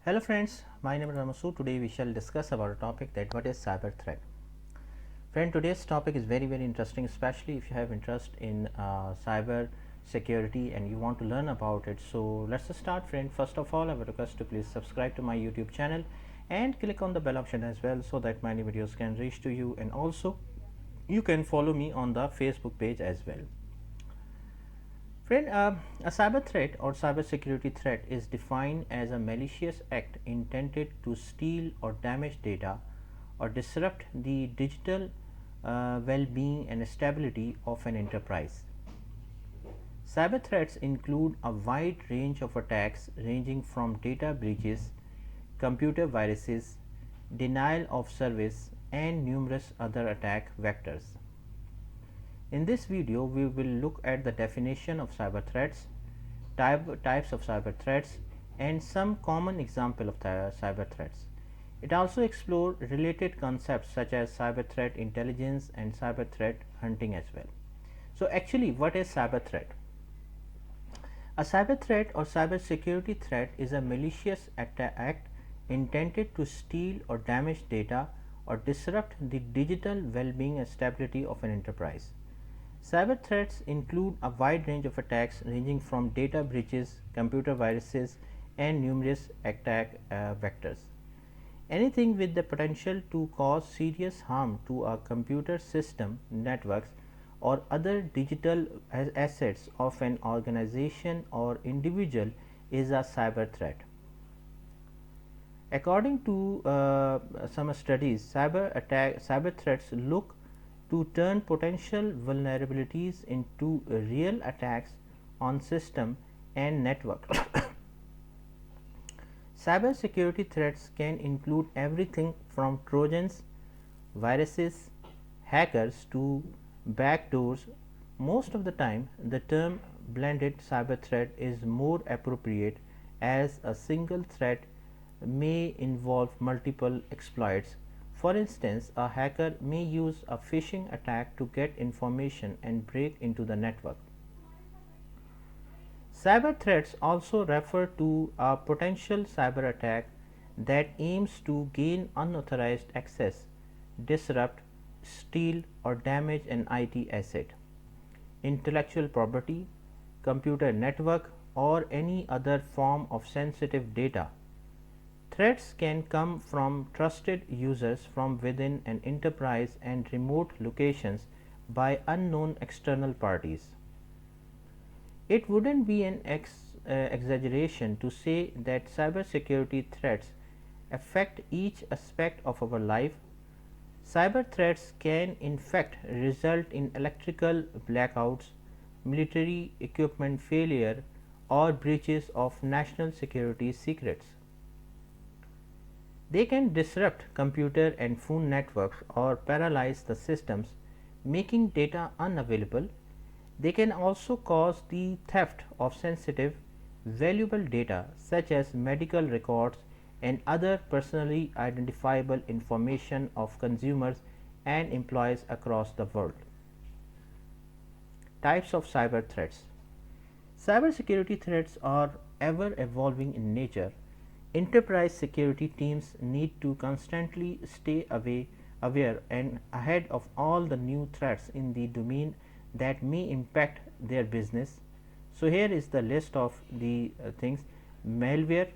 Hello friends, my name is Ramasu. Today we shall discuss about a topic that what is cyber threat. Friend, today's topic is very interesting, especially if you have interest in cyber security and you want to learn about it. So let's start, friend. First of all, I would request to please subscribe to my YouTube channel and click on the bell option as well so that my new videos can reach to you, and also you can follow me on the Facebook page as well. Friend, a cyber threat or cybersecurity threat is defined as a malicious act intended to steal or damage data or disrupt the digital well-being and stability of an enterprise. Cyber threats include a wide range of attacks ranging from data breaches, computer viruses, denial of service, and numerous other attack vectors. In this video, we will look at the definition of cyber threats, types of cyber threats, and some common example of the cyber threats. It also explores related concepts such as cyber threat intelligence and cyber threat hunting as well. So actually, what is cyber threat? A cyber threat or cyber security threat is a malicious act intended to steal or damage data or disrupt the digital well-being and stability of an enterprise. Cyber threats include a wide range of attacks ranging from data breaches, computer viruses, and numerous attack vectors. Anything with the potential to cause serious harm to a computer system, networks, or other digital assets of an organization or individual is a cyber threat. According to some studies, cyber threats look to turn potential vulnerabilities into real attacks on system and network. Cyber security threats can include everything from Trojans, viruses, hackers to backdoors. Most of the time, the term blended cyber threat is more appropriate, as a single threat may involve multiple exploits. For instance, a hacker may use a phishing attack to get information and break into the network. Cyber threats also refer to a potential cyber attack that aims to gain unauthorized access, disrupt, steal, or damage an IT asset, intellectual property, computer network, or any other form of sensitive data. Threats can come from trusted users from within an enterprise and remote locations by unknown external parties. It wouldn't be an exaggeration to say that cybersecurity threats affect each aspect of our life. Cyber threats can in fact result in electrical blackouts, military equipment failure, or breaches of national security secrets. They can disrupt computer and phone networks or paralyze the systems, making data unavailable. They can also cause the theft of sensitive, valuable data such as medical records and other personally identifiable information of consumers and employees across the world. Types of cyber threats. Cybersecurity threats are ever evolving in nature. Enterprise security teams need to constantly stay aware and ahead of all the new threats in the domain that may impact their business. So here is the list of the things. Malware.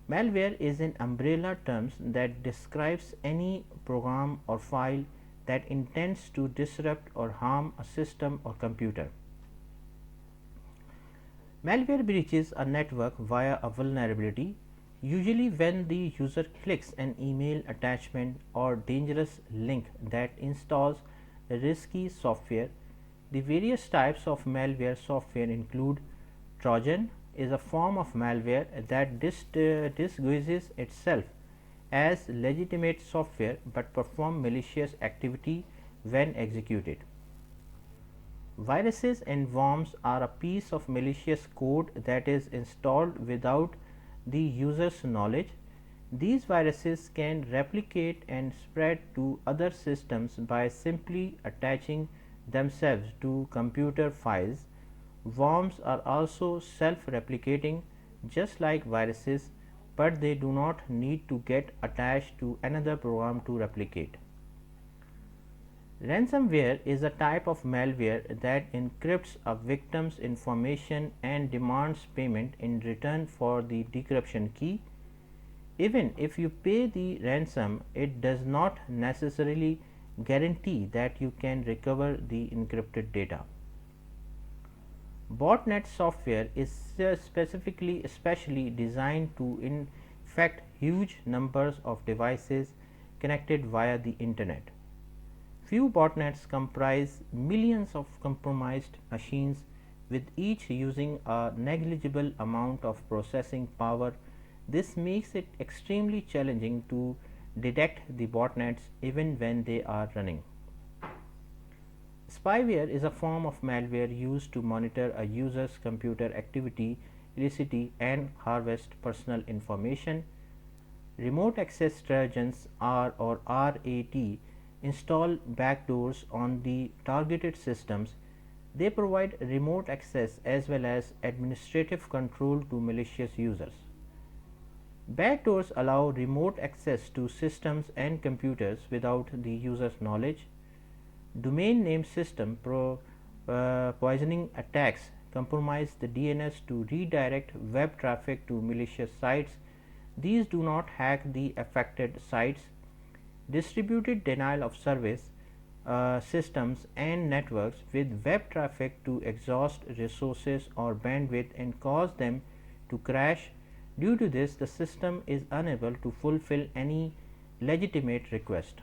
Malware is an umbrella term that describes any program or file that intends to disrupt or harm a system or computer. Malware breaches a network via a vulnerability, usually when the user clicks an email attachment or dangerous link that installs risky software. The various types of malware software include Trojan is a form of malware that disguises itself as legitimate software but performs malicious activity when executed. Viruses and worms are a piece of malicious code that is installed without the user's knowledge. These viruses can replicate and spread to other systems by simply attaching themselves to computer files. Worms are also self-replicating, just like viruses. but they do not need to get attached to another program to replicate. Ransomware is a type of malware that encrypts a victim's information and demands payment in return for the decryption key. Even if you pay the ransom, it does not necessarily guarantee that you can recover the encrypted data. Botnet software is especially designed to infect huge numbers of devices connected via the internet. Few botnets comprise millions of compromised machines, with each using a negligible amount of processing power. This makes it extremely challenging to detect the botnets even when they are running. Spyware is a form of malware used to monitor a user's computer activity, illicitly, and harvest personal information. Remote access Trojans or RAT install backdoors on the targeted systems. They provide remote access as well as administrative control to malicious users. Backdoors allow remote access to systems and computers without the user's knowledge. Domain name system poisoning attacks compromise the DNS to redirect web traffic to malicious sites. These do not hack the affected sites. Distributed denial of service systems and networks with web traffic to exhaust resources or bandwidth and cause them to crash. Due to this, the system is unable to fulfill any legitimate request.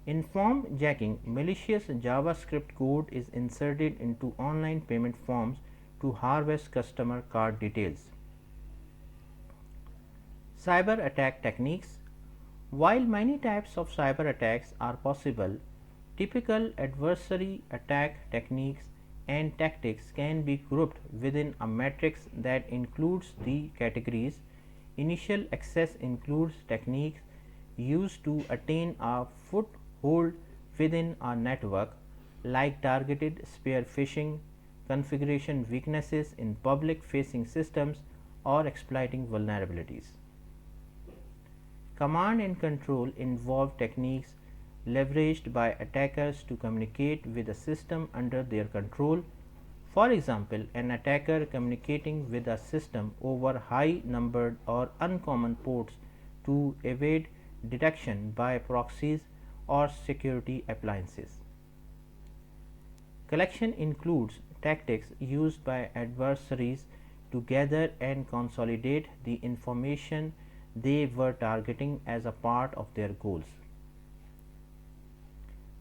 In form jacking, malicious JavaScript code is inserted into online payment forms to harvest customer card details. Cyber attack techniques. While many types of cyber attacks are possible, typical adversary attack techniques and tactics can be grouped within a matrix that includes the categories. Initial access includes techniques used to attain a foothold within a network, like targeted spear phishing, configuration weaknesses in public facing systems, or exploiting vulnerabilities. Command and control involve techniques leveraged by attackers to communicate with a system under their control. For example, an attacker communicating with a system over high numbered or uncommon ports to evade detection by proxies or security appliances. Collection includes tactics used by adversaries to gather and consolidate the information they were targeting as a part of their goals.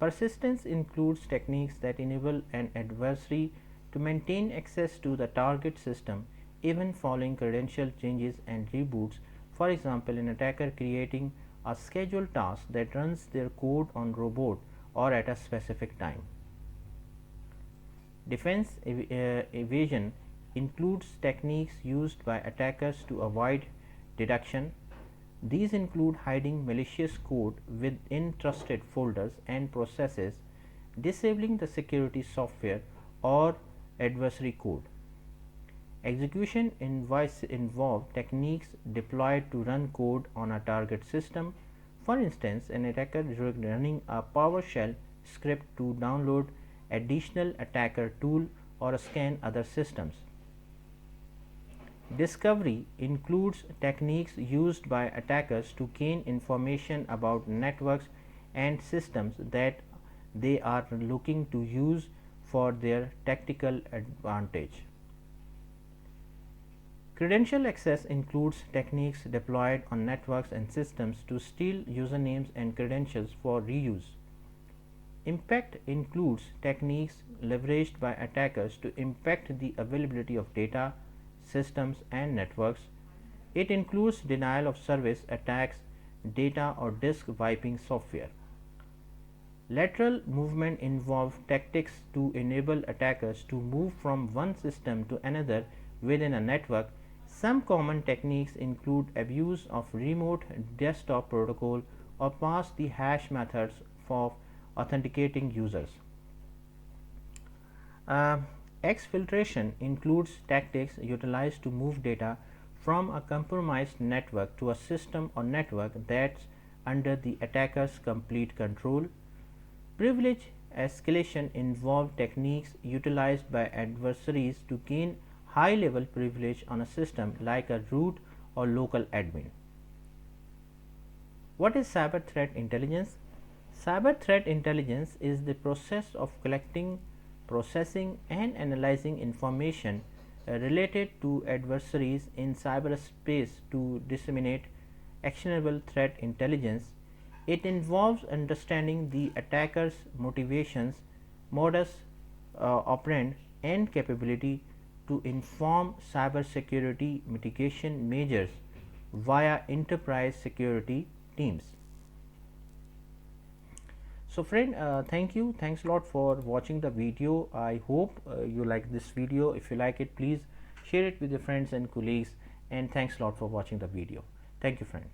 Persistence includes techniques that enable an adversary to maintain access to the target system even following credential changes and reboots. For example, an attacker creating a scheduled task that runs their code on robot or at a specific time. Defense evasion includes techniques used by attackers to avoid detection. These include hiding malicious code within trusted folders and processes, disabling the security software or adversary code. Execution involve techniques deployed to run code on a target system. For instance, an attacker running a PowerShell script to download additional attacker tool or scan other systems. Discovery includes techniques used by attackers to gain information about networks and systems that they are looking to use for their tactical advantage. Credential access includes techniques deployed on networks and systems to steal usernames and credentials for reuse. Impact includes techniques leveraged by attackers to impact the availability of data, systems, and networks. It includes denial of service attacks, data or disk wiping software. Lateral movement involves tactics to enable attackers to move from one system to another within a network. Some common techniques include abuse of remote desktop protocol or pass the hash methods for authenticating users. Exfiltration includes tactics utilized to move data from a compromised network to a system or network that's under the attacker's complete control. Privilege escalation involves techniques utilized by adversaries to gain high level privilege on a system like a root or local admin. What is cyber threat intelligence? Cyber threat intelligence is the process of collecting, processing, and analyzing information related to adversaries in cyberspace to disseminate actionable threat intelligence. It involves understanding the attacker's motivations, modus operandi, and capability to inform cybersecurity mitigation measures via enterprise security teams. So friend, thanks a lot for watching the video. I hope you like this video. If you like it, please share it with your friends and colleagues, and thanks a lot for watching the video. Thank you, friend.